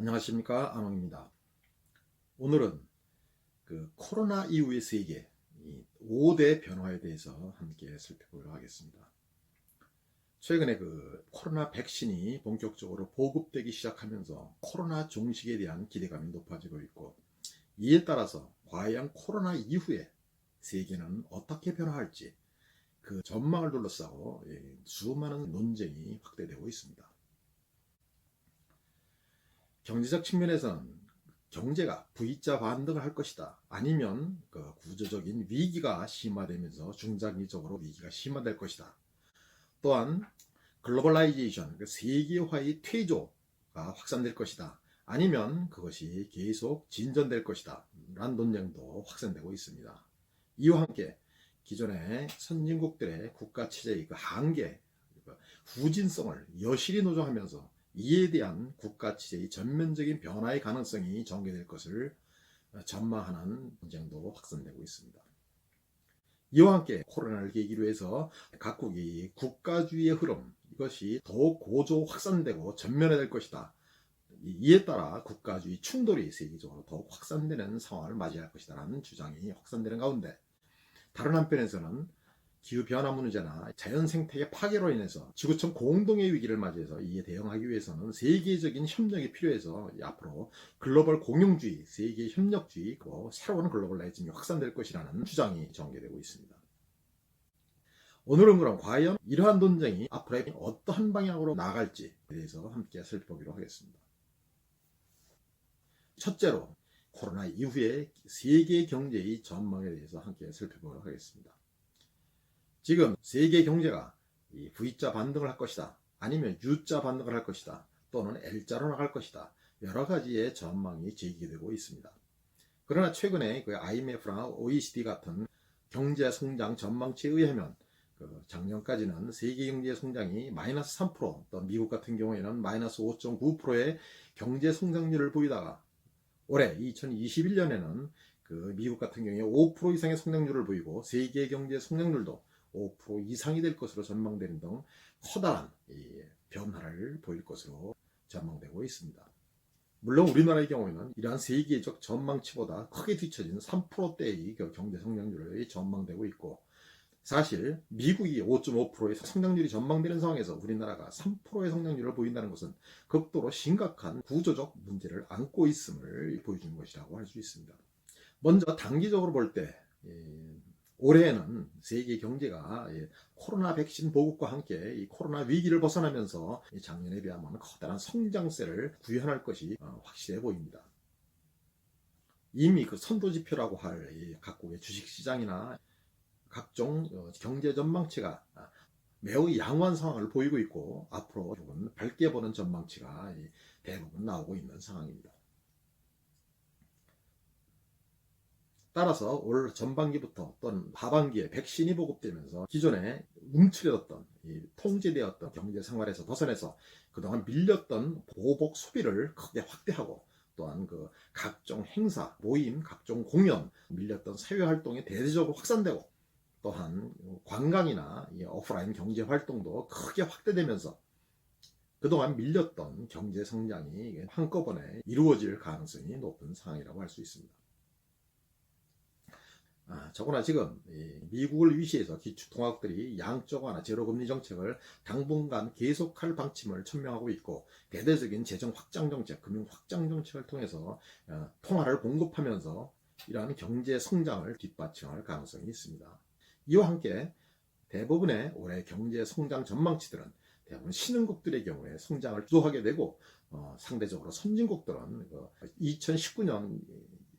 안녕하십니까, 안홍입니다. 오늘은 코로나 이후의 세계 5대 변화에 대해서 함께 살펴보도록 하겠습니다. 최근에 코로나 백신이 본격적으로 보급되기 시작하면서 코로나 종식에 대한 기대감이 높아지고 있고, 이에 따라서 과연 코로나 이후에 세계는 어떻게 변화할지 그 전망을 둘러싸고 수많은 논쟁이 확대되고 있습니다. 경제적 측면에서는 경제가 V자 반등을 할 것이다, 아니면 구조적인 위기가 심화되면서 중장기적으로 위기가 심화될 것이다. 또한 글로벌라이제이션, 세계화의 퇴조가 확산될 것이다, 아니면 그것이 계속 진전될 것이다 라는 논쟁도 확산되고 있습니다. 이와 함께 기존의 선진국들의 국가체제의 한계, 후진성을 여실히 노정하면서 이에 대한 국가체제의 전면적인 변화의 가능성이 전개될 것을 전망하는 논쟁도 확산되고 있습니다. 이와 함께 코로나를 계기로 해서 각국이 국가주의의 흐름, 이것이 더욱 고조 확산되고 전면화될 것이다. 이에 따라 국가주의 충돌이 세계적으로 더욱 확산되는 상황을 맞이할 것이다 라는 주장이 확산되는 가운데, 다른 한편에서는 기후변화 문제나 자연생태계 파괴로 인해서 지구촌 공동의 위기를 맞이해서 이에 대응하기 위해서는 세계적인 협력이 필요해서 앞으로 글로벌 공용주의, 세계 협력주의, 새로운 글로벌라이즘이 확산될 것이라는 주장이 전개되고 있습니다. 오늘은 그럼 과연 이러한 논쟁이 앞으로 어떠한 방향으로 나아갈지에 대해서 함께 살펴보기로 하겠습니다. 첫째로 코로나 이후의 세계 경제의 전망에 대해서 함께 살펴보도록 하겠습니다. 지금 세계 경제가 V자 반등을 할 것이다, 아니면 U자 반등을 할 것이다, 또는 L자로 나갈 것이다, 여러 가지의 전망이 제기되고 있습니다. 그러나 최근에 IMF나 OECD 같은 경제 성장 전망치에 의하면 작년까지는 세계 경제 성장이 마이너스 3%, 또 미국 같은 경우에는 마이너스 5.9%의 경제 성장률을 보이다가 올해 2021년에는 미국 같은 경우에 5% 이상의 성장률을 보이고 세계 경제 성장률도 5% 이상이 될 것으로 전망되는 등 커다란 변화를 보일 것으로 전망되고 있습니다. 물론 우리나라의 경우에는 이러한 세계적 전망치보다 크게 뒤처진 3%대의 경제 성장률이 전망되고 있고, 사실 미국이 5.5%의 성장률이 전망되는 상황에서 우리나라가 3%의 성장률을 보인다는 것은 극도로 심각한 구조적 문제를 안고 있음을 보여주는 것이라고 할 수 있습니다. 먼저 단기적으로 볼 때 올해에는 세계 경제가 코로나 백신 보급과 함께 이 코로나 위기를 벗어나면서 작년에 비하면 커다란 성장세를 구현할 것이 확실해 보입니다. 이미 선도지표라고 할 각국의 주식시장이나 각종 경제 전망치가 매우 양호한 상황을 보이고 있고, 앞으로 조금 밝게 보는 전망치가 대부분 나오고 있는 상황입니다. 따라서 올 전반기부터 또는 하반기에 백신이 보급되면서 기존에 움츠려졌던 통제되었던 경제 생활에서 벗어나서 그동안 밀렸던 보복 소비를 크게 확대하고, 또한 각종 행사, 모임, 각종 공연, 밀렸던 사회활동이 대대적으로 확산되고, 또한 관광이나 오프라인 경제 활동도 크게 확대되면서 그동안 밀렸던 경제 성장이 한꺼번에 이루어질 가능성이 높은 상황이라고 할 수 있습니다. 더구나 지금 미국을 위시해서 기축통화국들이 양적 완화 제로금리 정책을 당분간 계속할 방침을 천명하고 있고, 대대적인 재정 확장 정책, 금융 확장 정책을 통해서 통화를 공급하면서 이러한 경제 성장을 뒷받침할 가능성이 있습니다. 이와 함께 대부분의 올해 경제 성장 전망치들은 대부분 신흥국들의 경우에 성장을 주도하게 되고, 상대적으로 선진국들은 2019년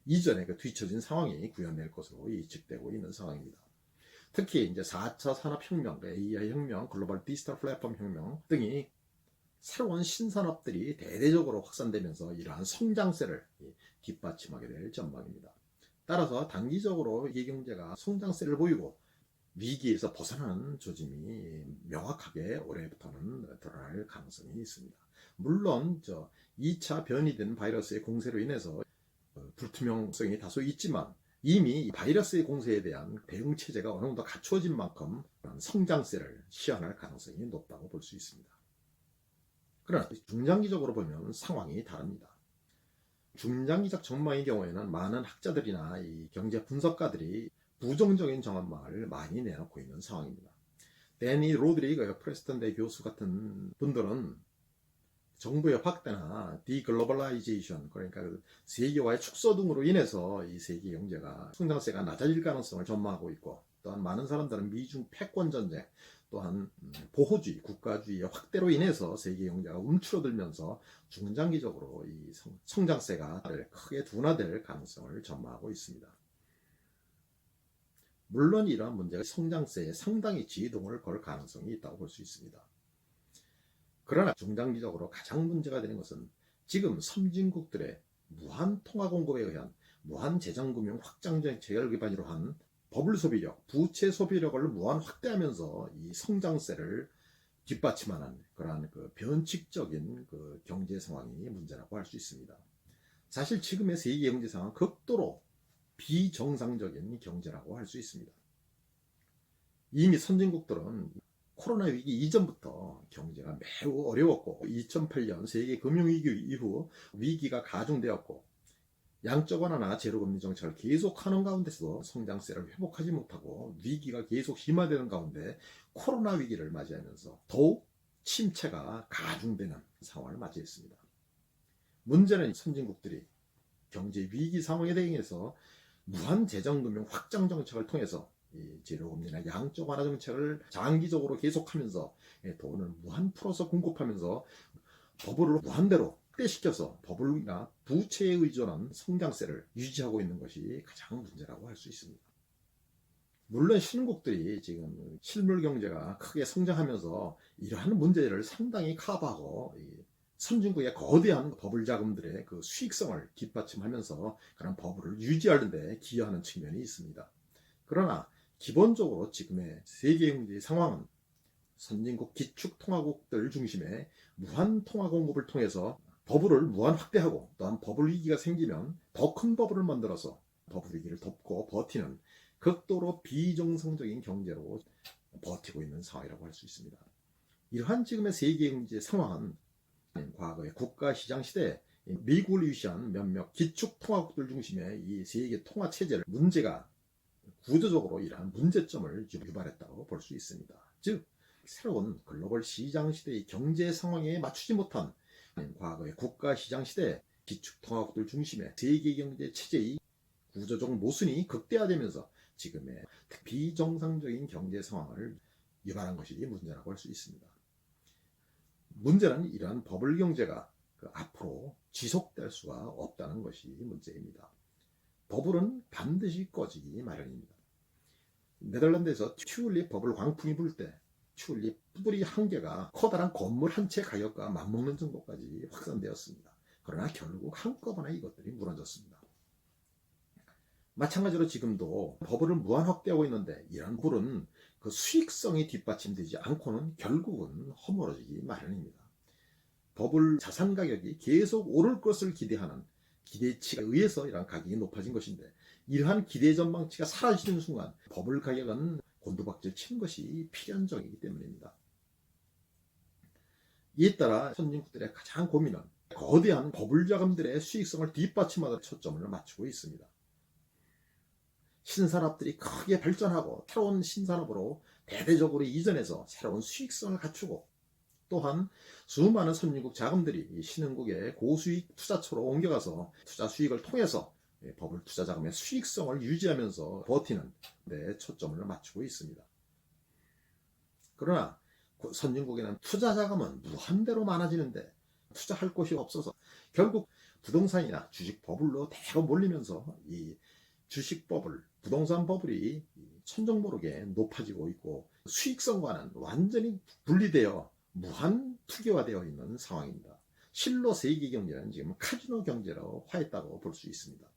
이전에 뒤처진 상황이 구현될 것으로 예측되고 있는 상황입니다. 특히 이제 4차 산업혁명, AI 혁명, 글로벌 디지털 플랫폼 혁명 등이 새로운 신산업들이 대대적으로 확산되면서 이러한 성장세를 뒷받침하게 될 전망입니다. 따라서 단기적으로 이 경제가 성장세를 보이고 위기에서 벗어나는 조짐이 명확하게 올해부터는 드러날 가능성이 있습니다. 물론 2차 변이된 바이러스의 공세로 인해서 불투명성이 다소 있지만 이미 바이러스의 공세에 대한 대응 체제가 어느 정도 갖추어진 만큼 성장세를 시현할 가능성이 높다고 볼 수 있습니다. 그러나 중장기적으로 보면 상황이 다릅니다. 중장기적 전망의 경우에는 많은 학자들이나 이 경제 분석가들이 부정적인 전망을 많이 내놓고 있는 상황입니다. 데니 로드리그 프레스턴대 교수 같은 분들은 정부의 확대나 디글로벌라이제이션, 그러니까 세계화의 축소 등으로 인해서 이 세계 경제가 성장세가 낮아질 가능성을 전망하고 있고, 또한 많은 사람들은 미중 패권 전쟁, 또한 보호주의, 국가주의의 확대로 인해서 세계 경제가 움츠러들면서 중장기적으로 이 성장세가 크게 둔화될 가능성을 전망하고 있습니다. 물론 이러한 문제가 성장세에 상당히 지동을 걸 가능성이 있다고 볼 수 있습니다. 그러나 중장기적으로 가장 문제가 되는 것은 지금 선진국들의 무한 통화 공급에 의한 무한 재정금융 확장 정책을 기반으로 한 버블 소비력, 부채 소비력을 무한 확대하면서 이 성장세를 뒷받침하는 그러한 변칙적인 경제 상황이 문제라고 할 수 있습니다. 사실 지금의 세계 경제 상황은 극도로 비정상적인 경제라고 할 수 있습니다. 이미 선진국들은 코로나 위기 이전부터 경제가 매우 어려웠고 2008년 세계 금융위기 이후 위기가 가중되었고 양적 완화나 제로금리 정책을 계속하는 가운데서도 성장세를 회복하지 못하고 위기가 계속 심화되는 가운데 코로나 위기를 맞이하면서 더욱 침체가 가중되는 상황을 맞이했습니다. 문제는 선진국들이 경제 위기 상황에 대응해서 무한 재정금융 확장 정책을 통해서 이 제로금리나 양적 완화 정책을 장기적으로 계속하면서 돈을 무한 풀어서 공급하면서 버블을 무한대로 확대시켜서 버블이나 부채에 의존한 성장세를 유지하고 있는 것이 가장 문제라고 할 수 있습니다. 물론 신흥국들이 지금 실물 경제가 크게 성장하면서 이러한 문제를 상당히 커버하고 선진국의 거대한 버블 자금들의 수익성을 뒷받침하면서 그런 버블을 유지하는 데 기여하는 측면이 있습니다. 그러나 기본적으로 지금의 세계 경제 상황은 선진국 기축통화국들 중심의 무한 통화 공급을 통해서 버블을 무한 확대하고, 또한 버블 위기가 생기면 더 큰 버블을 만들어서 버블 위기를 덮고 버티는 극도로 비정상적인 경제로 버티고 있는 상황이라고 할 수 있습니다. 이러한 지금의 세계 경제 상황은 과거의 국가시장 시대에 미국을 위시한 몇몇 기축통화국들 중심의 이 세계 통화 체제를 문제가 구조적으로 이러한 문제점을 유발했다고 볼 수 있습니다. 즉 새로운 글로벌 시장 시대의 경제 상황에 맞추지 못한 과거의 국가시장 시대 기축통화국들 중심의 세계 경제 체제의 구조적 모순이 극대화되면서 지금의 비정상적인 경제 상황을 유발한 것이 문제라고 할 수 있습니다. 문제는 이러한 버블 경제가 앞으로 지속될 수가 없다는 것이 문제입니다. 버블은 반드시 꺼지기 마련입니다. 네덜란드에서 튤립 버블 광풍이 불 때 튤립 뿌리 한 개가 커다란 건물 한 채 가격과 맞먹는 정도까지 확산되었습니다. 그러나 결국 한꺼번에 이것들이 무너졌습니다. 마찬가지로 지금도 버블을 무한 확대하고 있는데 이런 버블은 수익성이 뒷받침되지 않고는 결국은 허물어지기 마련입니다. 버블 자산 가격이 계속 오를 것을 기대하는 기대치에 의해서 이러한 가격이 높아진 것인데, 이러한 기대 전망치가 사라지는 순간 버블 가격은 곤두박질 치는 것이 필연적이기 때문입니다. 이에 따라 선진국들의 가장 고민은 거대한 버블 자금들의 수익성을 뒷받침하는 초점을 맞추고 있습니다. 신산업들이 크게 발전하고 새로운 신산업으로 대대적으로 이전해서 새로운 수익성을 갖추고, 또한 수많은 선진국 자금들이 신흥국의 고수익 투자처로 옮겨가서 투자 수익을 통해서 버블 투자 자금의 수익성을 유지하면서 버티는 데 초점을 맞추고 있습니다. 그러나 선진국에는 투자 자금은 무한대로 많아지는데 투자할 곳이 없어서 결국 부동산이나 주식 버블로 대거 몰리면서 이 주식 버블, 부동산 버블이 천정모르게 높아지고 있고 수익성과는 완전히 분리되어 무한 투기화되어 있는 상황입니다. 실로 세계 경제는 지금 카지노 경제로 화했다고 볼 수 있습니다.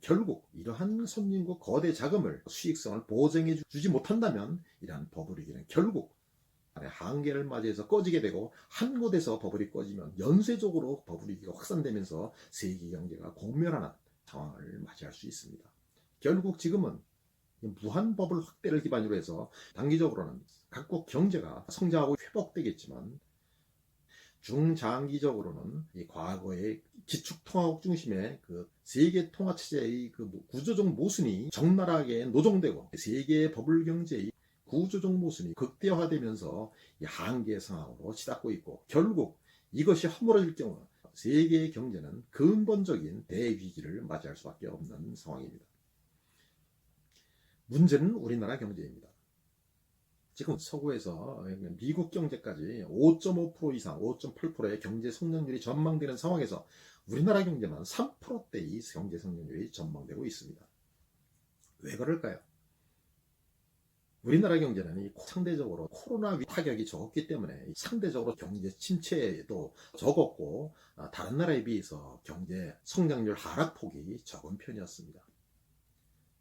결국 이러한 선진국 거대 자금을 수익성을 보장해 주지 못한다면 이러한 버블 위기는 결국 한계를 맞이해서 꺼지게 되고, 한 곳에서 버블이 꺼지면 연쇄적으로 버블 위기가 확산되면서 세계 경제가 공멸하는 상황을 맞이할 수 있습니다. 결국 지금은 무한 버블 확대를 기반으로 해서 단기적으로는 각국 경제가 성장하고 회복되겠지만 중장기적으로는 이 과거의 기축통화국 중심의 그 세계 통화 체제의 그 구조적 모순이 적나라하게 노정되고 세계 버블 경제의 구조적 모순이 극대화되면서 이 한계 상황으로 치닫고 있고, 결국 이것이 허물어질 경우 세계 경제는 근본적인 대위기를 맞이할 수밖에 없는 상황입니다. 문제는 우리나라 경제입니다. 지금 서구에서 미국 경제까지 5.5% 이상, 5.8%의 경제 성장률이 전망되는 상황에서 우리나라 경제만 3%대의 경제 성장률이 전망되고 있습니다. 왜 그럴까요? 우리나라 경제는 상대적으로 코로나 타격이 적었기 때문에 상대적으로 경제 침체도 적었고, 다른 나라에 비해서 경제 성장률 하락폭이 적은 편이었습니다.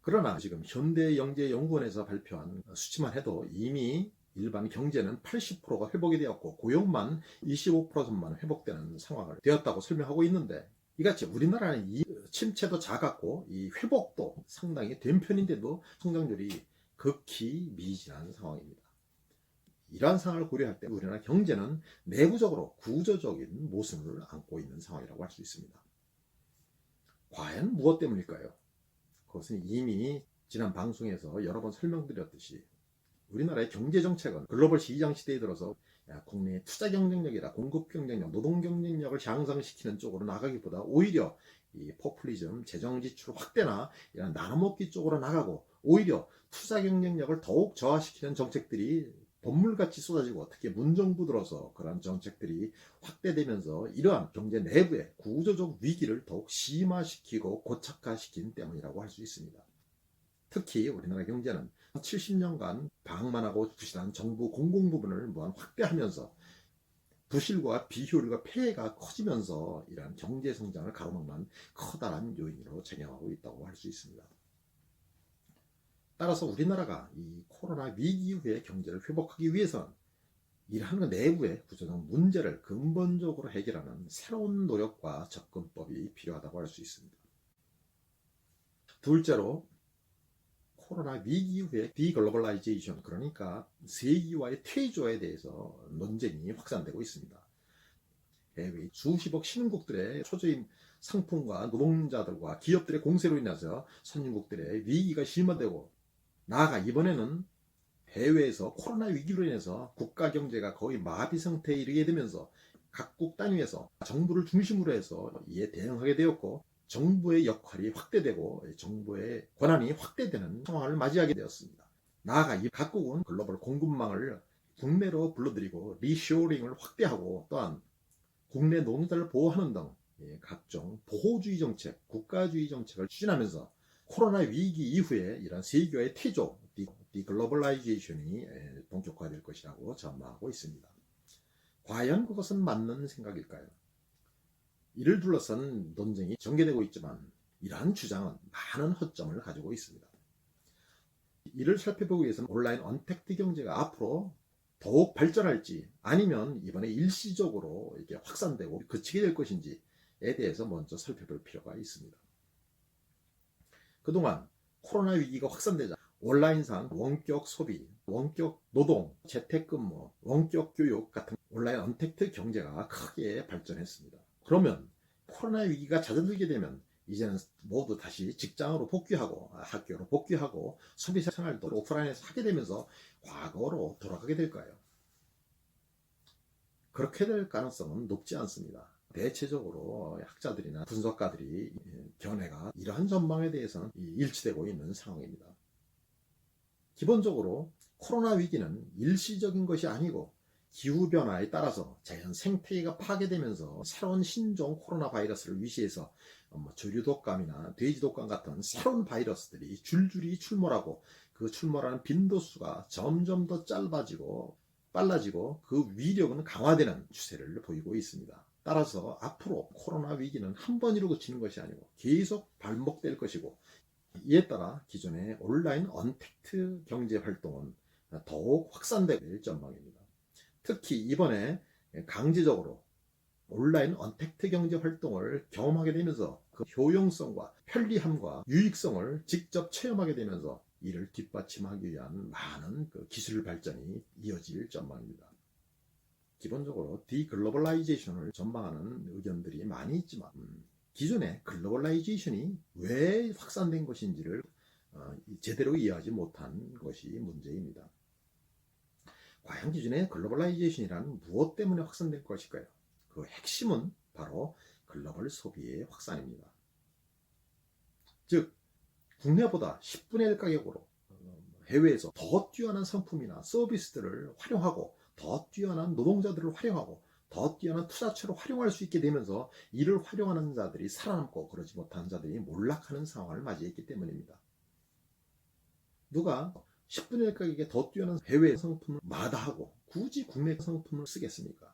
그러나 지금 현대경제연구원에서 발표한 수치만 해도 이미 일반 경제는 80%가 회복이 되었고 고용만 25%만 회복되는 상황을 되었다고 설명하고 있는데, 이같이 우리나라는 이 침체도 작았고 이 회복도 상당히 된 편인데도 성장률이 극히 미진한 상황입니다. 이러한 상황을 고려할 때 우리나라 경제는 내부적으로 구조적인 모순을 안고 있는 상황이라고 할 수 있습니다. 과연 무엇 때문일까요? 그것은 이미 지난 방송에서 여러 번 설명드렸듯이 우리나라의 경제정책은 글로벌 시장 시대에 들어서 국내의 투자 경쟁력이나 공급 경쟁력, 노동 경쟁력을 향상시키는 쪽으로 나가기보다 오히려 이 포퓰리즘, 재정 지출 확대나 이런 나눠먹기 쪽으로 나가고, 오히려 투자 경쟁력을 더욱 저하시키는 정책들이 본물같이 쏟아지고, 특히 문정부 들어서 그러한 정책들이 확대되면서 이러한 경제 내부의 구조적 위기를 더욱 심화시키고 고착화시킨 때문이라고 할 수 있습니다. 특히 우리나라 경제는 70년간 방만하고 부실한 정부 공공부문을 무한 확대하면서 부실과 비효율과 폐해가 커지면서 이러한 경제 성장을 가로막는 커다란 요인으로 작용하고 있다고 할 수 있습니다. 따라서 우리나라가 이 코로나 위기 이후의 경제를 회복하기 위해서는 이러한 내부의 구조적 문제를 근본적으로 해결하는 새로운 노력과 접근법이 필요하다고 할 수 있습니다. 둘째로, 코로나 위기 이후의 디글로벌라이제이션, 그러니까 세계화의 퇴조에 대해서 논쟁이 확산되고 있습니다. 해외 수십억 신흥국들의 초저임 상품과 노동자들과 기업들의 공세로 인해서 선진국들의 위기가 심화되고, 나아가 이번에는 해외에서 코로나 위기로 인해서 국가 경제가 거의 마비 상태에 이르게 되면서 각국 단위에서 정부를 중심으로 해서 이에 대응하게 되었고, 정부의 역할이 확대되고 정부의 권한이 확대되는 상황을 맞이하게 되었습니다. 나아가 이 각국은 글로벌 공급망을 국내로 불러들이고 리쇼링을 확대하고, 또한 국내 노동자를 보호하는 등 각종 보호주의 정책, 국가주의 정책을 추진하면서 코로나 위기 이후에 이런 세계화의 퇴조, 디글로벌라이제이션이 본격화될 것이라고 전망하고 있습니다. 과연 그것은 맞는 생각일까요? 이를 둘러싼 논쟁이 전개되고 있지만 이러한 주장은 많은 허점을 가지고 있습니다. 이를 살펴보기 위해서는 온라인 언택트 경제가 앞으로 더욱 발전할지, 아니면 이번에 일시적으로 이렇게 확산되고 그치게 될 것인지에 대해서 먼저 살펴볼 필요가 있습니다. 그동안 코로나 위기가 확산되자 온라인상 원격 소비, 원격 노동, 재택근무, 원격 교육 같은 온라인 언택트 경제가 크게 발전했습니다. 그러면 코로나 위기가 잦아들게 되면 이제는 모두 다시 직장으로 복귀하고 학교로 복귀하고 소비 생활도 오프라인에서 하게 되면서 과거로 돌아가게 될까요? 그렇게 될 가능성은 높지 않습니다. 대체적으로 학자들이나 분석가들이 견해가 이러한 전망에 대해서는 일치되고 있는 상황입니다. 기본적으로 코로나 위기는 일시적인 것이 아니고 기후변화에 따라서 자연 생태계가 파괴되면서 새로운 신종 코로나 바이러스를 위시해서 조류독감이나 돼지독감 같은 새로운 바이러스들이 줄줄이 출몰하고, 그 출몰하는 빈도수가 점점 더 짧아지고 빨라지고 그 위력은 강화되는 추세를 보이고 있습니다. 따라서 앞으로 코로나 위기는 한 번으로 그치는 것이 아니고 계속 반복될 것이고, 이에 따라 기존의 온라인 언택트 경제 활동은 더욱 확산될 전망입니다. 특히 이번에 강제적으로 온라인 언택트 경제 활동을 경험하게 되면서 그 효용성과 편리함과 유익성을 직접 체험하게 되면서 이를 뒷받침하기 위한 많은 그 기술 발전이 이어질 전망입니다. 기본적으로 디글로벌라이제이션을 전망하는 의견들이 많이 있지만 기존의 글로벌라이제이션이 왜 확산된 것인지를 제대로 이해하지 못한 것이 문제입니다. 과연 기존의 글로벌라이제이션이란 무엇 때문에 확산될 것일까요? 그 핵심은 바로 글로벌 소비의 확산입니다. 즉 국내보다 10분의 1 가격으로 해외에서 더 뛰어난 상품이나 서비스들을 활용하고 더 뛰어난 노동자들을 활용하고 더 뛰어난 투자처를 활용할 수 있게 되면서 이를 활용하는 자들이 살아남고 그러지 못하는 자들이 몰락하는 상황을 맞이했기 때문입니다. 누가 10분의 1 가격에 더 뛰어난 해외 상품을 마다하고 굳이 국내 상품을 쓰겠습니까?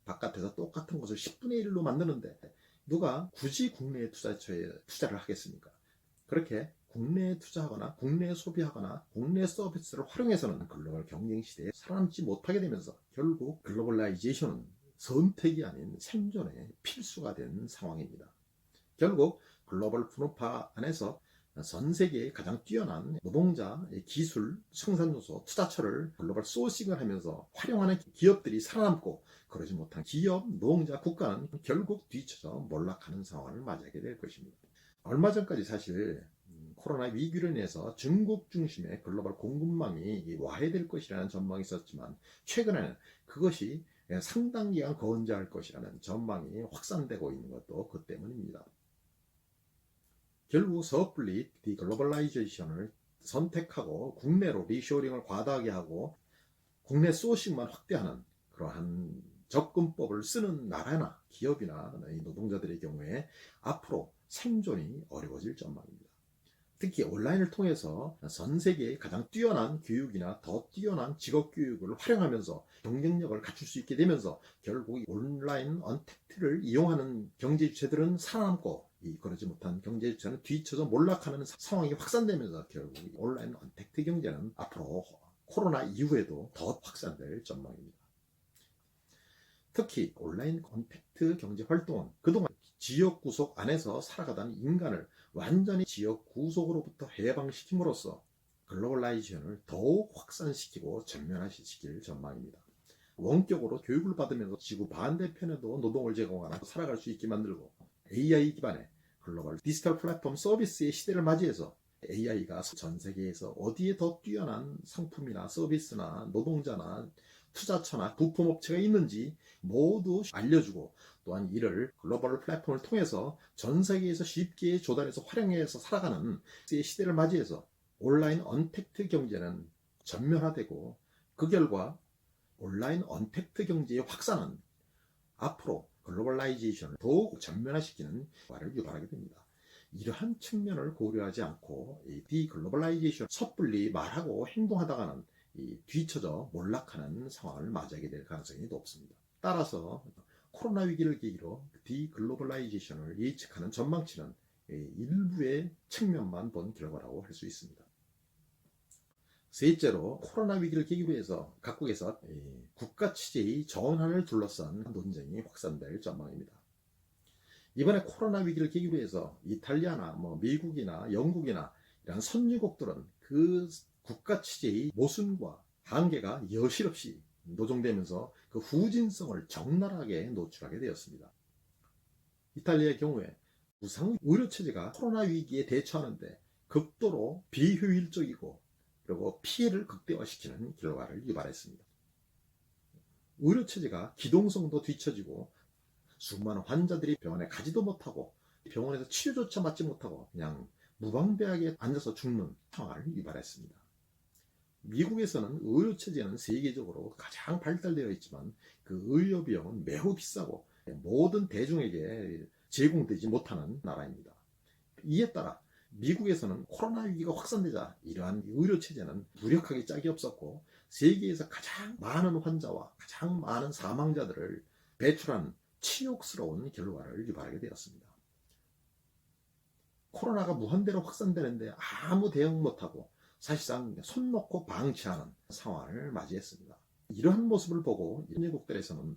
바깥에서 똑같은 것을 10분의 1로 만드는데 누가 굳이 국내 투자처에 투자를 하겠습니까? 그렇게 국내에 투자하거나 국내에 소비하거나 국내 서비스를 활용해서는 글로벌 경쟁 시대에 살아남지 못하게 되면서 결국 글로벌라이제이션은 선택이 아닌 생존의 필수가 된 상황입니다. 결국 글로벌 분업화 안에서 전 세계의 가장 뛰어난 노동자, 기술, 생산요소, 투자처를 글로벌 소싱을 하면서 활용하는 기업들이 살아남고 그러지 못한 기업, 노동자, 국가는 결국 뒤처져 몰락하는 상황을 맞이하게 될 것입니다. 얼마 전까지 사실 코로나 위기로 인해서 중국 중심의 글로벌 공급망이 와해될 것이라는 전망이 있었지만 최근에는 그것이 상당 기간 건재할 것이라는 전망이 확산되고 있는 것도 그 때문입니다. 결국 섣불리 디글로벌라이제이션을 선택하고 국내로 리쇼링을 과다하게 하고 국내 소싱만 확대하는 그러한 접근법을 쓰는 나라나 기업이나 노동자들의 경우에 앞으로 생존이 어려워질 전망입니다. 특히 온라인을 통해서 전 세계의 가장 뛰어난 교육이나 더 뛰어난 직업 교육을 활용하면서 경쟁력을 갖출 수 있게 되면서 결국 온라인 언택트를 이용하는 경제 주체들은 살아남고 그러지 못한 경제 주체는 뒤처져 몰락하는 상황이 확산되면서 결국 온라인 언택트 경제는 앞으로 코로나 이후에도 더 확산될 전망입니다. 특히 온라인 언택트 경제 활동은 그동안 지역 구속 안에서 살아가던 인간을 완전히 지역 구속으로부터 해방시킴으로써 글로벌라이제이션을 더욱 확산시키고 전면화시킬 전망입니다. 원격으로 교육을 받으면서 지구 반대편에도 노동을 제공하나 살아갈 수 있게 만들고 AI 기반의 글로벌 디지털 플랫폼 서비스의 시대를 맞이해서 AI가 전 세계에서 어디에 더 뛰어난 상품이나 서비스나 노동자나 투자처나 부품업체가 있는지 모두 알려주고 또한 이를 글로벌 플랫폼을 통해서 전 세계에서 쉽게 조달해서 활용해서 살아가는 시대를 맞이해서 온라인 언택트 경제는 전면화되고 그 결과 온라인 언택트 경제의 확산은 앞으로 글로벌라이제이션을 더욱 전면화시키는 결과를 유발하게 됩니다. 이러한 측면을 고려하지 않고 디글로벌라이제이션 섣불리 말하고 행동하다가는 뒤처져 몰락하는 상황을 맞이하게 될 가능성이 높습니다. 따라서 코로나 위기를 계기로 디글로벌라이제이션을 예측하는 전망치는 일부의 측면만 본 결과라고 할 수 있습니다. 셋째로 코로나 위기를 계기로 해서 각국에서 국가 취재의 전환을 둘러싼 논쟁이 확산될 전망입니다. 이번에 코로나 위기를 계기로 해서 이탈리아나 미국이나 영국이나 이런 선진국들은 그 국가 취재의 모순과 한계가 여실없이 노정되면서 그 후진성을 적나라하게 노출하게 되었습니다. 이탈리아의 경우에 무상 의료체제가 코로나 위기에 대처하는데 극도로 비효율적이고 그리고 피해를 극대화시키는 결과를 유발했습니다. 의료체제가 기동성도 뒤처지고 수많은 환자들이 병원에 가지도 못하고 병원에서 치료조차 받지 못하고 그냥 무방비하게 앉아서 죽는 상황을 유발했습니다. 미국에서는 의료체제는 세계적으로 가장 발달되어 있지만 그 의료비용은 매우 비싸고 모든 대중에게 제공되지 못하는 나라입니다. 이에 따라 미국에서는 코로나 위기가 확산되자 이러한 의료체제는 무력하게 짝이 없었고 세계에서 가장 많은 환자와 가장 많은 사망자들을 배출한 치욕스러운 결과를 유발하게 되었습니다. 코로나가 무한대로 확산되는데 아무 대응 못하고 사실상 손 놓고 방치하는 상황을 맞이했습니다. 이러한 모습을 보고 선진국들에서는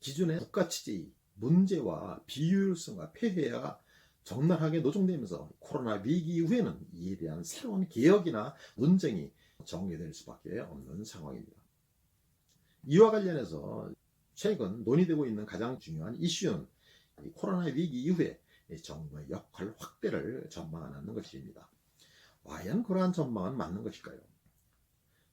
기존의 국가치제의 문제와 비효율성과 폐해가 적나라하게 노정되면서 코로나 위기 이후에는 이에 대한 새로운 개혁이나 논쟁이 전개될 수밖에 없는 상황입니다. 이와 관련해서 최근 논의되고 있는 가장 중요한 이슈는 코로나 위기 이후에 정부의 역할 확대를 전망하는 것입니다. 과연 그러한 전망은 맞는 것일까요?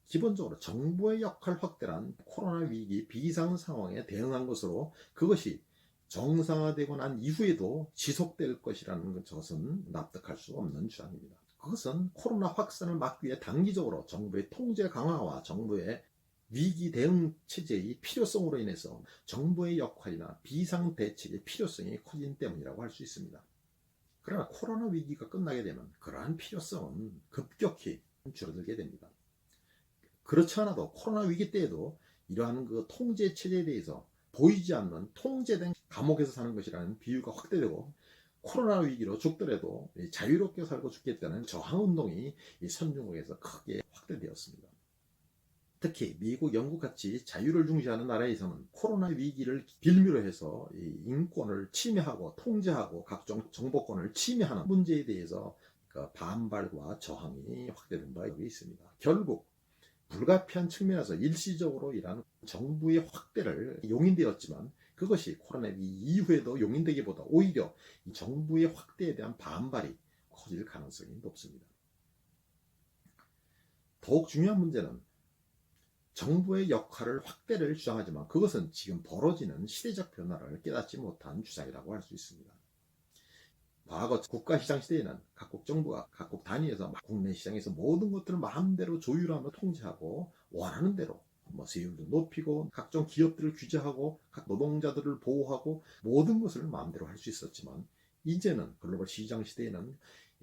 기본적으로 정부의 역할 확대란 코로나 위기 비상 상황에 대응한 것으로 그것이 정상화되고 난 이후에도 지속될 것이라는 것은 납득할 수 없는 주장입니다. 그것은 코로나 확산을 막기 위해 단기적으로 정부의 통제 강화와 정부의 위기 대응 체제의 필요성으로 인해서 정부의 역할이나 비상 대책의 필요성이 커진 때문이라고 할 수 있습니다. 그러나 코로나 위기가 끝나게 되면 그러한 필요성은 급격히 줄어들게 됩니다. 그렇지 않아도 코로나 위기 때에도 이러한 그 통제 체제에 대해서 보이지 않는 통제된 감옥에서 사는 것이라는 비유가 확대되고, 코로나 위기로 죽더라도 자유롭게 살고 죽겠다는 저항운동이 선진국에서 크게 확대되었습니다. 특히 미국, 영국 같이 자유를 중시하는 나라에서는 코로나 위기를 빌미로 해서 인권을 침해하고 통제하고 각종 정보권을 침해하는 문제에 대해서 반발과 저항이 확대된 바가 있습니다. 결국 불가피한 측면에서 일시적으로 이러한 정부의 확대를 용인되었지만, 그것이 코로나 위기 이후에도 용인되기보다 오히려 이 정부의 확대에 대한 반발이 커질 가능성이 높습니다. 더욱 중요한 문제는 정부의 역할을 확대를 주장하지만 그것은 지금 벌어지는 시대적 변화를 깨닫지 못한 주장이라고 할 수 있습니다. 과거 국가시장 시대에는 각국 정부가 각국 단위에서 국내 시장에서 모든 것들을 마음대로 조율하며 통제하고 원하는 대로 세율도 높이고 각종 기업들을 규제하고 각 노동자들을 보호하고 모든 것을 마음대로 할 수 있었지만, 이제는 글로벌 시장 시대에는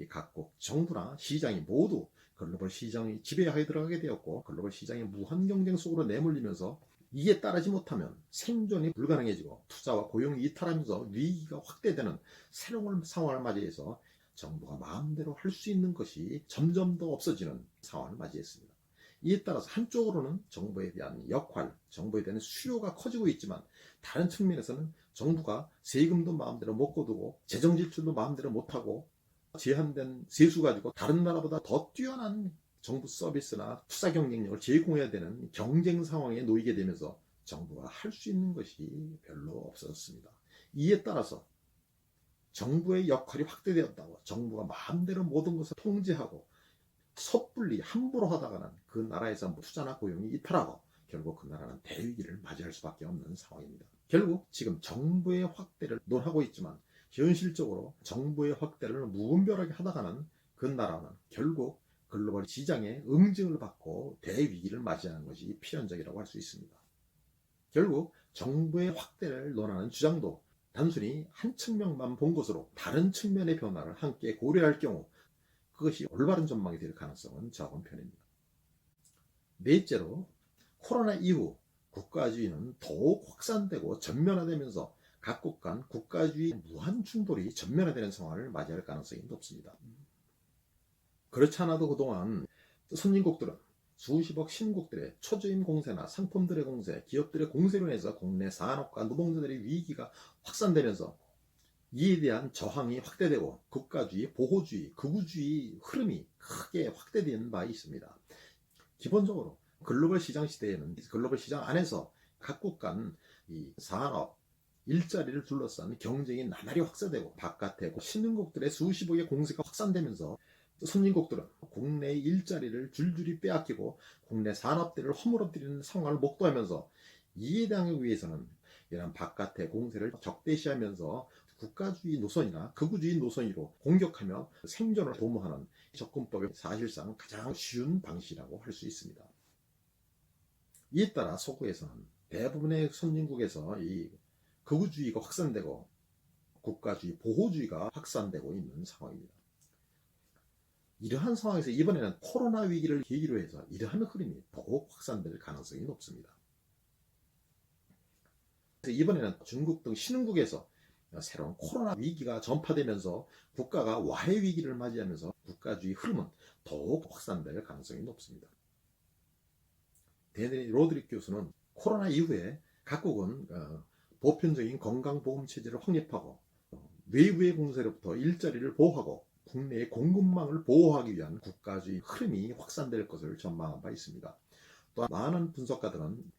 각국 정부나 시장이 모두 글로벌 시장이 지배하에 들어가게 되었고, 글로벌 시장의 무한 경쟁 속으로 내몰리면서 이에 따르지 못하면 생존이 불가능해지고 투자와 고용이 이탈하면서 위기가 확대되는 새로운 상황을 맞이해서 정부가 마음대로 할 수 있는 것이 점점 더 없어지는 상황을 맞이했습니다. 이에 따라서 한쪽으로는 정부에 대한 역할, 정부에 대한 수요가 커지고 있지만, 다른 측면에서는 정부가 세금도 마음대로 못 거두고 재정 지출도 마음대로 못하고 제한된 세수 가지고 다른 나라보다 더 뛰어난 정부 서비스나 투자 경쟁력을 제공해야 되는 경쟁 상황에 놓이게 되면서 정부가 할 수 있는 것이 별로 없어졌습니다. 이에 따라서 정부의 역할이 확대되었다고 정부가 마음대로 모든 것을 통제하고 섣불리 함부로 하다가는 그 나라에서 투자나 고용이 이탈하고 결국 그 나라는 대위기를 맞이할 수밖에 없는 상황입니다. 결국 지금 정부의 확대를 논하고 있지만 현실적으로 정부의 확대를 무분별하게 하다가는 그 나라는 결국 글로벌 시장의 응징을 받고 대위기를 맞이하는 것이 필연적이라고 할 수 있습니다. 결국 정부의 확대를 논하는 주장도 단순히 한 측면만 본 것으로 다른 측면의 변화를 함께 고려할 경우 그것이 올바른 전망이 될 가능성은 적은 편입니다. 넷째로, 코로나 이후 국가주의는 더욱 확산되고 전면화되면서 각국 간 국가주의 무한 충돌이 전면화되는 상황을 맞이할 가능성이 높습니다. 그렇지 않아도 그동안 선진국들은 수십억 신국들의 초저임 공세나 상품들의 공세, 기업들의 공세로 인해서 국내 산업과 노동자들의 위기가 확산되면서 이에 대한 저항이 확대되고 국가주의, 보호주의, 극우주의 흐름이 크게 확대되는 바 있습니다. 기본적으로 글로벌 시장 시대에는 글로벌 시장 안에서 각국 간 이 산업, 일자리를 둘러싼 경쟁이 나날이 확산되고 바깥에 신흥국들의 수십억의 공세가 확산되면서 선진국들은 국내의 일자리를 줄줄이 빼앗기고 국내 산업들을 허물어뜨리는 상황을 목도하면서 이에 대항하기 위해서는 이런 바깥의 공세를 적대시하면서 국가주의 노선이나 극우주의 노선으로 공격하며 생존을 도모하는 접근법이 사실상 가장 쉬운 방식이라고 할 수 있습니다. 이에 따라 서구에서는 대부분의 선진국에서 이 극우주의가 확산되고 국가주의, 보호주의가 확산되고 있는 상황입니다. 이러한 상황에서 이번에는 코로나 위기를 계기로 해서 이러한 흐름이 더욱 확산될 가능성이 높습니다. 이번에는 중국 등 신흥국에서 새로운 코로나 위기가 전파되면서 국가가 와해 위기를 맞이하면서 국가주의 흐름은 더욱 확산될 가능성이 높습니다. 데니 로드릭 교수는 코로나 이후에 각국은 보편적인 건강보험 체제를 확립하고 외부의 공세로부터 일자리를 보호하고 국내의 공급망을 보호하기 위한 국가주의 흐름이 확산될 것을 전망한 바 있습니다. 또한 많은 분석가들은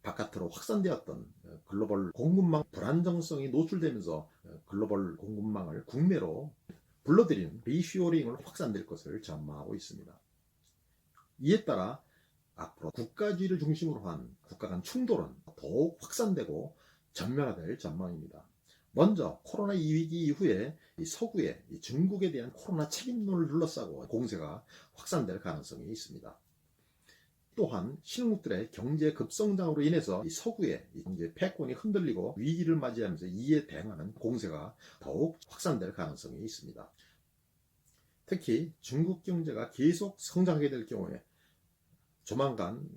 바깥으로 확산되었던 글로벌 공급망 불안정성이 노출되면서 글로벌 공급망을 국내로 불러들이는 리쇼링을 확산될 것을 전망하고 있습니다. 이에 따라 앞으로 국가주의를 중심으로 한 국가 간 충돌은 더욱 확산되고 전면화될 전망입니다. 먼저 코로나 위기 이후에 서구의 중국에 대한 코로나 책임론을 둘러싸고 공세가 확산될 가능성이 있습니다. 또한 신흥국들의 경제 급성장으로 인해서 서구의 경제 패권이 흔들리고 위기를 맞이하면서 이에 대응하는 공세가 더욱 확산될 가능성이 있습니다. 특히 중국 경제가 계속 성장하게 될 경우에 조만간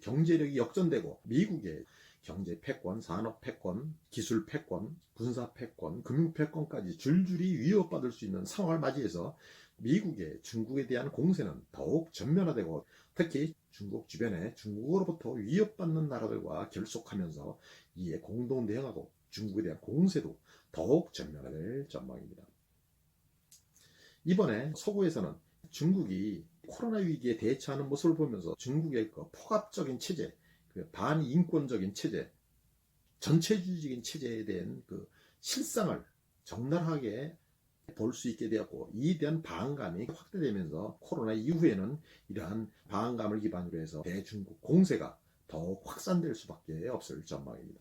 경제력이 역전되고 미국의 경제 패권, 산업 패권, 기술 패권, 군사 패권, 금융 패권까지 줄줄이 위협받을 수 있는 상황을 맞이해서 미국의 중국에 대한 공세는 더욱 전면화되고 특히 중국 주변에 중국으로부터 위협받는 나라들과 결속하면서 이에 공동 대응하고 중국에 대한 공세도 더욱 전면화될 전망입니다. 이번에 서구에서는 중국이 코로나 위기에 대처하는 모습을 보면서 중국의 폭압적인 체제, 반인권적인 체제, 전체주의적인 체제에 대한 실상을 적나라하게 볼 수 있게 되었고 이에 대한 반감이 확대되면서 코로나 이후에는 이러한 반감을 기반으로 해서 대중국 공세가 더욱 확산될 수밖에 없을 전망입니다.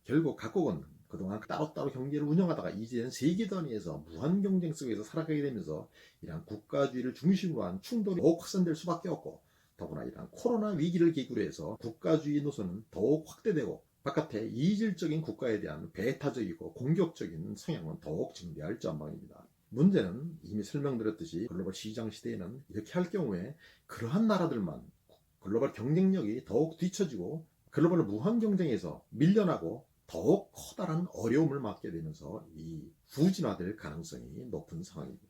결국 각국은 그동안 따로따로 경제를 운영하다가 이제는 세계 단위에서 무한 경쟁 속에서 살아가게 되면서 이러한 국가주의를 중심으로 한 충돌이 더욱 확산될 수밖에 없고 더구나 이러한 코로나 위기를 계기로 해서 국가주의 노선은 더욱 확대되고 바깥에 이질적인 국가에 대한 배타적이고 공격적인 성향은 더욱 증대할 전망입니다. 문제는 이미 설명드렸듯이 글로벌 시장 시대에는 이렇게 할 경우에 그러한 나라들만 글로벌 경쟁력이 더욱 뒤처지고 글로벌 무한 경쟁에서 밀려나고 더욱 커다란 어려움을 맞게 되면서 이 후진화될 가능성이 높은 상황입니다.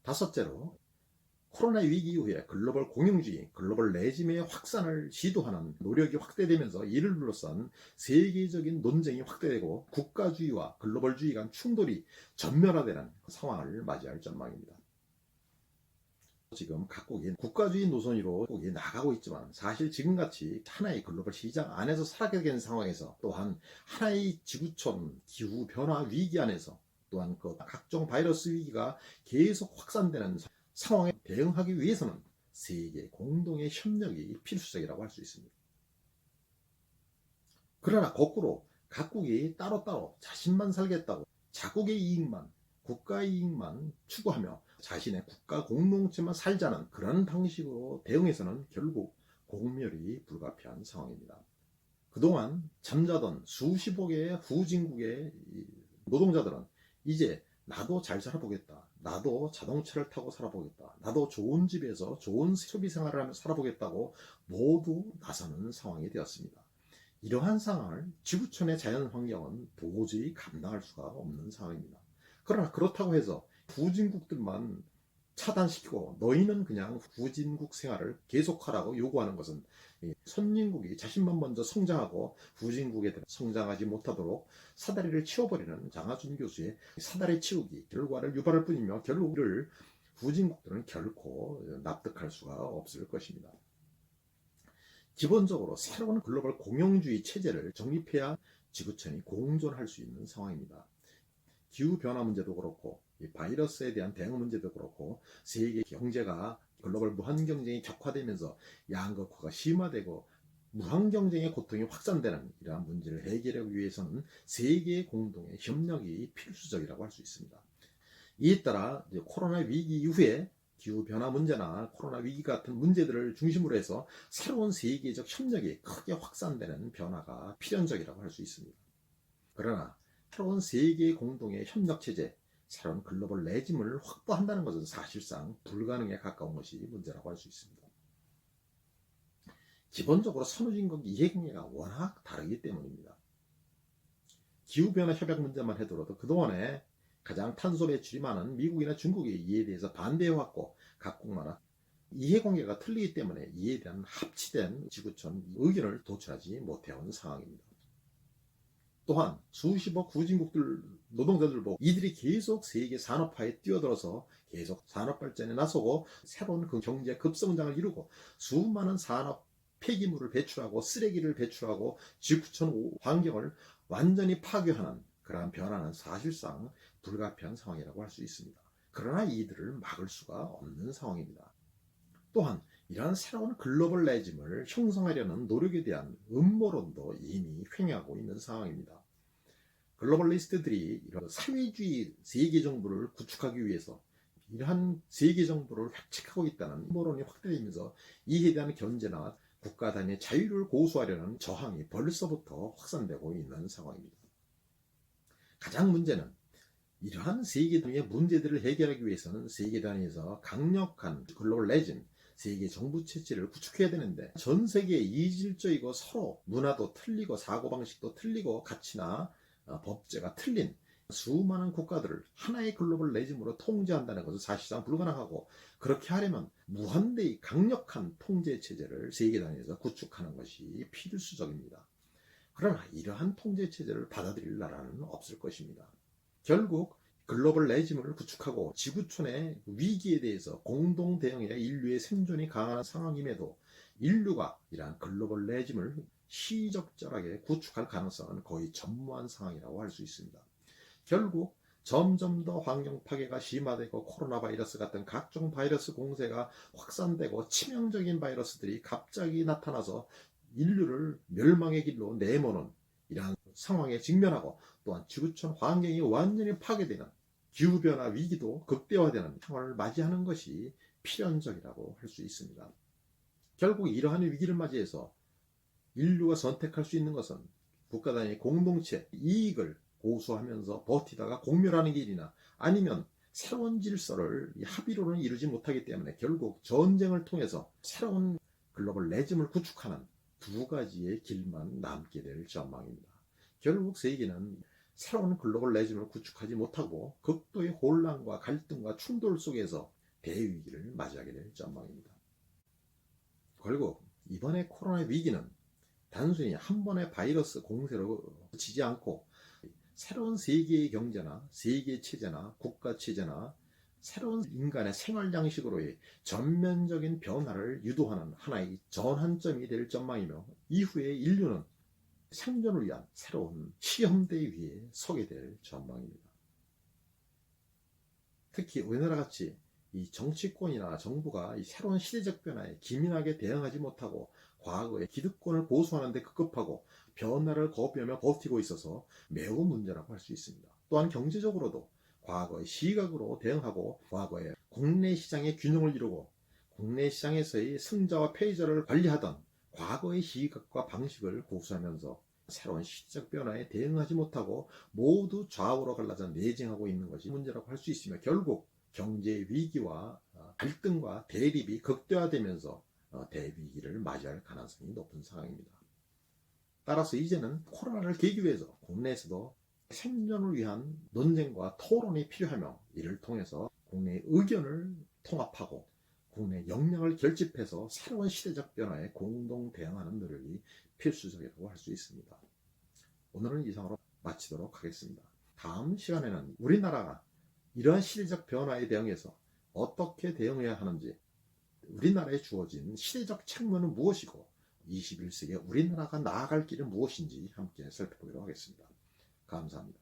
다섯째로 코로나 위기 이후에 글로벌 공영주의, 글로벌 레짐의 확산을 시도하는 노력이 확대되면서 이를 둘러싼 세계적인 논쟁이 확대되고 국가주의와 글로벌주의 간 충돌이 전면화되는 상황을 맞이할 전망입니다. 지금 각국이 국가주의 노선으로 나가고 있지만 사실 지금같이 하나의 글로벌 시장 안에서 살아가게 된 상황에서 또한 하나의 지구촌 기후변화 위기 안에서 또한 각종 바이러스 위기가 계속 확산되는 상황에 대응하기 위해서는 세계 공동의 협력이 필수적이라고 할 수 있습니다. 그러나 거꾸로 각국이 따로따로 자신만 살겠다고 자국의 이익만, 국가의 이익만 추구하며 자신의 국가 공동체만 살자는 그런 방식으로 대응해서는 결국 공멸이 불가피한 상황입니다. 그동안 잠자던 수십억 개의 후진국의 노동자들은 이제 나도 잘 살아보겠다. 나도 자동차를 타고 살아보겠다. 나도 좋은 집에서 좋은 소비 생활을 하며 살아보겠다고 모두 나서는 상황이 되었습니다. 이러한 상황을 지구촌의 자연 환경은 도저히 감당할 수가 없는 상황입니다. 그러나 그렇다고 해서 후진국들만 차단시키고 너희는 그냥 후진국 생활을 계속하라고 요구하는 것은 선진국이 자신만 먼저 성장하고 후진국에 성장하지 못하도록 사다리를 치워버리는 장하준 교수의 사다리 치우기 결과를 유발할 뿐이며 결국 이를 후진국들은 결코 납득할 수가 없을 것입니다. 기본적으로 새로운 글로벌 공영주의 체제를 정립해야 지구촌이 공존할 수 있는 상황입니다. 기후변화 문제도 그렇고 바이러스에 대한 대응 문제도 그렇고 세계 경제가 글로벌 무한경쟁이 격화되면서 양극화가 심화되고 무한경쟁의 고통이 확산되는 이러한 문제를 해결하기 위해서는 세계 공동의 협력이 필수적이라고 할 수 있습니다. 이에 따라 코로나 위기 이후에 기후변화 문제나 코로나 위기 같은 문제들을 중심으로 해서 새로운 세계적 협력이 크게 확산되는 변화가 필연적이라고 할 수 있습니다. 그러나 새로운 세계 공동의 협력체제, 새로운 글로벌 레짐을 확보한다는 것은 사실상 불가능에 가까운 것이 문제라고 할 수 있습니다. 기본적으로 선후진국 이해관계가 워낙 다르기 때문입니다. 기후변화 협약 문제만 해더라도 그동안에 가장 탄소 배출이 많은 미국이나 중국이 이에 대해서 반대해왔고 각국마다 이해관계가 틀리기 때문에 이에 대한 합치된 지구촌 의견을 도출하지 못해온 상황입니다. 또한 수십억 후진국들 노동자들 보고 이들이 계속 세계 산업화에 뛰어들어서 계속 산업 발전에 나서고 새로운 경제 급성장을 이루고 수많은 산업 폐기물을 배출하고 쓰레기를 배출하고 지구촌 환경을 완전히 파괴하는 그러한 변화는 사실상 불가피한 상황이라고 할 수 있습니다. 그러나 이들을 막을 수가 없는 상황입니다. 또한 이러한 새로운 글로벌리즘을 형성하려는 노력에 대한 음모론도 이미 횡행하고 있는 상황입니다. 글로벌리스트들이 이런 사회주의 세계정부를 구축하기 위해서 이러한 세계정부를 획책하고 있다는 음모론이 확대되면서 이에 대한 견제나 국가 단위의 자유를 고수하려는 저항이 벌써부터 확산되고 있는 상황입니다. 가장 문제는 이러한 세계 단위의 문제들을 해결하기 위해서는 세계 단위에서 강력한 글로벌리즘, 세계 정부 체제를 구축해야 되는데 전 세계에 이질적이고 서로 문화도 틀리고 사고방식도 틀리고 가치나 법제가 틀린 수많은 국가들을 하나의 글로벌리즘으로 통제한다는 것은 사실상 불가능하고, 그렇게 하려면 무한대의 강력한 통제 체제를 세계 단위에서 구축하는 것이 필수적입니다. 그러나 이러한 통제 체제를 받아들일 나라는 없을 것입니다. 결국 글로벌리즘을 구축하고 지구촌의 위기에 대해서 공동 대응해야 인류의 생존이 가능한 상황임에도 인류가 이러한 글로벌리즘을 시적절하게 구축할 가능성은 거의 전무한 상황이라고 할 수 있습니다. 결국 점점 더 환경 파괴가 심화되고 코로나 바이러스 같은 각종 바이러스 공세가 확산되고 치명적인 바이러스들이 갑자기 나타나서 인류를 멸망의 길로 내모는 이러한 상황에 직면하고, 또한 지구촌 환경이 완전히 파괴되는 기후변화 위기도 극대화되는 상황을 맞이하는 것이 필연적이라고 할 수 있습니다. 결국 이러한 위기를 맞이해서 인류가 선택할 수 있는 것은 국가 단위 공동체 이익을 고수하면서 버티다가 공멸하는 길이나, 아니면 새로운 질서를 합의로는 이루지 못하기 때문에 결국 전쟁을 통해서 새로운 글로벌리즘을 구축하는 두 가지의 길만 남게 될 전망입니다. 결국 세계는 새로운 글로벌리즘을 구축하지 못하고 극도의 혼란과 갈등과 충돌 속에서 대위기를 맞이하게 될 전망입니다. 결국 이번에 코로나 위기는 단순히 한 번의 바이러스 공세로 그치지 않고 새로운 세계의 경제나 세계 체제나 국가 체제나 새로운 인간의 생활 양식으로의 전면적인 변화를 유도하는 하나의 전환점이 될 전망이며, 이후에 인류는 생존을 위한 새로운 시험대 위에 서게 될 전망입니다. 특히 우리나라 같이 이 정치권이나 정부가 이 새로운 시대적 변화에 기민하게 대응하지 못하고 과거의 기득권을 고수하는 데 급급하고 변화를 거부하며 버티고 있어서 매우 문제라고 할 수 있습니다. 또한 경제적으로도 과거의 시각으로 대응하고 과거의 국내 시장의 균형을 이루고 국내 시장에서의 승자와 패자를 관리하던 과거의 시각과 방식을 고수하면서 새로운 시대적 변화에 대응하지 못하고 모두 좌우로 갈라져 내쟁하고 있는 것이 문제라고 할 수 있으며, 결국 경제 위기와 갈등과 대립이 극대화되면서 대위기를 맞이할 가능성이 높은 상황입니다. 따라서 이제는 코로나를 계기로 해서 국내에서도 생존을 위한 논쟁과 토론이 필요하며, 이를 통해서 국내의 의견을 통합하고 국내 역량을 결집해서 새로운 시대적 변화에 공동 대응하는 노력이 필수적이라고 할 수 있습니다. 오늘은 이상으로 마치도록 하겠습니다. 다음 시간에는 우리나라가 이러한 시대적 변화에 대응해서 어떻게 대응해야 하는지, 우리나라에 주어진 시대적 책무는 무엇이고 21세기에 우리나라가 나아갈 길은 무엇인지 함께 살펴보도록 하겠습니다. 감사합니다.